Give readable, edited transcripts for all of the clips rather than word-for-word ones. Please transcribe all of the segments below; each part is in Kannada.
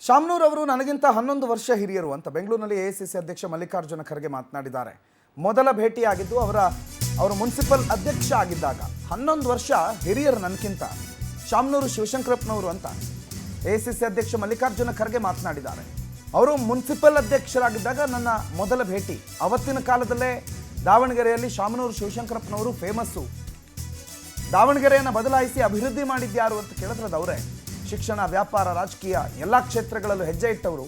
ಶಾಮನೂರ್ ಅವರು ನನಗಿಂತ 11 ವರ್ಷ ಹಿರಿಯರು ಅಂತ ಬೆಂಗಳೂರಿನಲ್ಲಿ ಎಐಸಿಸಿ ಅಧ್ಯಕ್ಷ ಮಲ್ಲಿಕಾರ್ಜುನ ಖರ್ಗೆ ಮಾತನಾಡಿದ್ದಾರೆ. ಮೊದಲ ಭೇಟಿಯಾಗಿದ್ದು ಅವರು ಮುನ್ಸಿಪಲ್ ಅಧ್ಯಕ್ಷ ಆಗಿದ್ದಾಗ 11 ವರ್ಷ ಹಿರಿಯರು ನನಗಿಂತ ಶಾಮನೂರು ಶಿವಶಂಕರಪ್ಪನವರು ಅಂತ ಎಐಸಿಸಿ ಅಧ್ಯಕ್ಷ ಮಲ್ಲಿಕಾರ್ಜುನ ಖರ್ಗೆ ಮಾತನಾಡಿದ್ದಾರೆ. ಅವರು ಮುನ್ಸಿಪಲ್ ಅಧ್ಯಕ್ಷರಾಗಿದ್ದಾಗ ನನ್ನ ಮೊದಲ ಭೇಟಿ. ಅವತ್ತಿನ ಕಾಲದಲ್ಲೇ ದಾವಣಗೆರೆಯಲ್ಲಿ ಶಾಮನೂರು ಶಿವಶಂಕರಪ್ಪನವರು ಫೇಮಸ್ಸು. ದಾವಣಗೆರೆಯನ್ನು ಬದಲಾಯಿಸಿ ಅಭಿವೃದ್ಧಿ ಮಾಡಿದ್ಯಾರು ಅಂತ ಕೇಳಿದ್ರೆ ಅವರೇ. ಶಿಕ್ಷಣ, ವ್ಯಾಪಾರ, ರಾಜಕೀಯ ಎಲ್ಲ ಕ್ಷೇತ್ರಗಳಲ್ಲೂ ಹೆಜ್ಜೆ ಇಟ್ಟವರು.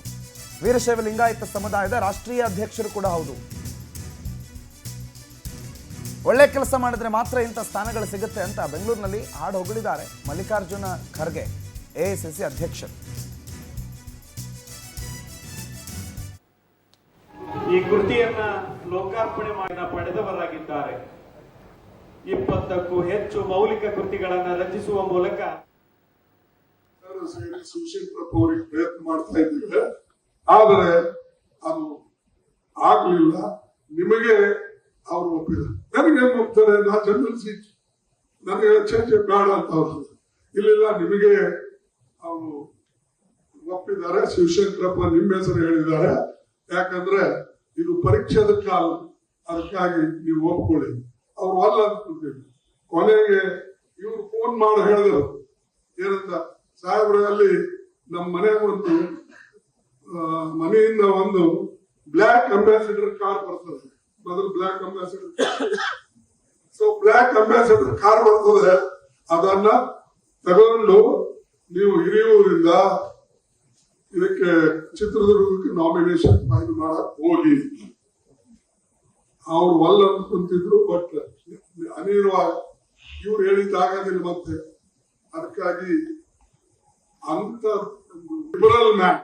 ವೀರಶೈವ ಲಿಂಗಾಯತ ಸಮುದಾಯದ ರಾಷ್ಟ್ರೀಯ ಅಧ್ಯಕ್ಷರು ಕೂಡ ಹೌದು. ಒಳ್ಳೆ ಕೆಲಸ ಮಾಡಿದ್ರೆ ಮಾತ್ರ ಇಂಥ ಸ್ಥಾನಗಳು ಸಿಗುತ್ತೆ ಅಂತ ಬೆಂಗಳೂರಿನಲ್ಲಿ ಹಾಡು ಹೊಗಳಿದ್ದಾರೆ ಮಲ್ಲಿಕಾರ್ಜುನ ಖರ್ಗೆ, ಎಐಸಿಸಿ ಅಧ್ಯಕ್ಷರು. ಈ ಕೃತಿಯನ್ನ ಲೋಕಾರ್ಪಣೆ ಪಡೆದವರಾಗಿದ್ದಾರೆ. 20ಕ್ಕೂ ಹೆಚ್ಚು ಮೌಲಿಕ ಕೃತಿಗಳನ್ನು ರಚಿಸುವ ಮೂಲಕ ಶಿವಶಂಕರಪ್ಪ ಅವರಿಗೆ ಪ್ರಯತ್ನ ಮಾಡ್ತಾ ಇದ್ದೀವಿ. ಆದರೆ ಅದು ಆಗ್ಲಿಲ್ಲ. ನಿಮಗೆ ಅವರು ಒಪ್ಪಿದ್ದಾರೆ. ನನಗೆ ಒಪ್ತಾರೆ, ನಾ ಜನರಲ್ ಸೀಟ್, ನನಗೆ ಚರ್ಚೆ ಬೇಡ ಅಂತ ಅವರು ಇಲ್ಲ, ನಿಮಗೆ ಅವರು ಒಪ್ಪಿದ್ದಾರೆ. ಶಿವಶಂಕರಪ್ಪ ನಿಮ್ಮ ಹೆಸರು ಹೇಳಿದ್ದಾರೆ. ಯಾಕಂದ್ರೆ ಇದು ಪರೀಕ್ಷೆದ ಕಾಲ, ಅದಕ್ಕಾಗಿ ನೀವು ಒಪ್ಕೊಳ್ಳಿ. ಅವ್ರು ಅಲ್ಲ ಅಂದ್ಕೊಂಡಿದ್ವಿ. ಕೊನೆಗೆ ಇವ್ರು ಫೋನ್ ಮಾಡಿ ಹೇಳಿದ್ರು ಏನಂತ, ಸಾಹೇಬ್ರಲ್ಲಿ ನಮ್ಮ ಮನೆಯಿಂದ ಒಂದು ಬ್ಲ್ಯಾಕ್ ಅಂಬಾಸಿಡರ್ ಕಾರ್ ಬರ್ತದೆ. ಮೊದಲು black ambassador, black ambassador car ಬರ್ತದೆ. ಅದನ್ನ ತಗೊಂಡು ನೀವು ಹಿರಿಯೂರಿಂದ ಇದಕ್ಕೆ ಚಿತ್ರದುರ್ಗಕ್ಕೆ ನಾಮಿನೇಷನ್ ಫೈಲ್ ಮಾಡಕ್ ಹೋಗಿ. ಅವ್ರು ಒಲ್ಲ ಅನ್ಕೊಂತಿದ್ರು. ಬಟ್ ಅನಿರ್ವಾಯ ಇವ್ರು ಹೇಳಿದ್ದಾಗೋದಿಲ್ಲ. ಮತ್ತೆ ಅದಕ್ಕಾಗಿ ಅಂತ ಲಿಬರಲ್ ಮ್ಯಾನ್